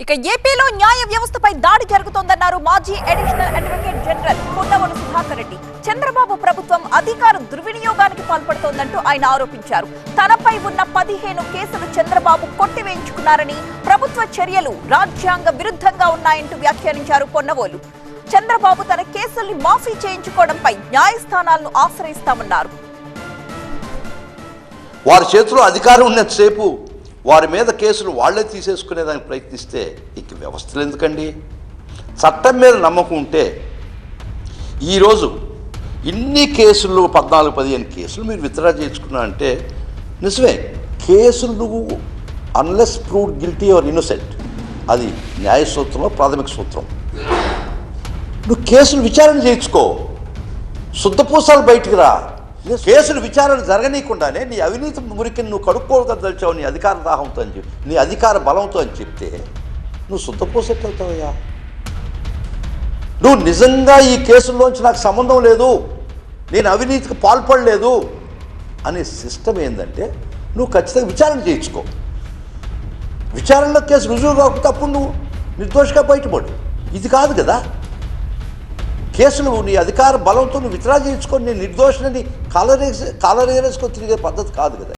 ఇక ఏపీలో న్యాయ వ్యవస్థపై దాడి జరుగుతోందన్నారు మాజీ additional advocate general Ponnavolu Sudhakar Reddy. Chandrababu ప్రభుత్వం అధికార దుర్వినియోగానికి పాల్పడుతోందంటూ ఆయన ఆరోపించారు. తనపై ఉన్న 15 కేసులు చంద్రబాబు కొట్టివేయించుకున్నారని, ప్రభుత్వ చర్యలు రాజ్యాంగ విరుద్ధంగా ఉన్నాయంటూ వ్యాఖ్యానించారు పొన్నవోలు. చంద్రబాబు తన కేసుల్ని మాఫీ చేయించుకోవడంపై న్యాయస్థానాలను ఆశ్రయిస్తామన్నారు. వారి చేతిలో అధికారం ఉన్నంతసేపు వారి మీద కేసులు వాళ్లే తీసేసుకునేదానికి ప్రయత్నిస్తే ఇక వ్యవస్థలు ఎందుకండి? చట్టం మీద నమ్మకం ఉంటే ఈరోజు ఇన్ని కేసులు 14-15 కేసులు మీరు విత్డ్రా చేసుకున్నా అంటే నిజమే. కేసులు నువ్వు unless proved guilty are innocent, అది న్యాయ సూత్రంలో ప్రాథమిక సూత్రం. నువ్వు కేసులు విచారణ చేయించుకో, శుద్ధపూసాలు బయటికి రా. కేసులు విచారణ జరగనీయకుండానే నీ అవినీతి మురికి నువ్వు కడుక్కోదలిచావు నీ అధికార దాహంతో అని చెప్పి, నీ అధికార బలంతో అని చెప్తే నువ్వు శుద్ధపూసెట్లవుతావయ్యా. నువ్వు నిజంగా ఈ కేసుల్లోంచి నాకు సంబంధం లేదు, నేను అవినీతికి పాల్పడలేదు అనే సిస్టమ్ ఏంటంటే నువ్వు ఖచ్చితంగా విచారణ చేయించుకో. విచారణలో కేసు రుజువు కాకపోతే అప్పుడు నువ్వు నిర్దోషిగా బయటపడు. ఇది కాదు కదా. కేసులు నీ అధికార బలంతో నువ్వు విత్డ్రా చేయించుకొని నేను నిర్దోషిని కాలరేసుకొని తిరిగే పద్ధతి కాదు కదా.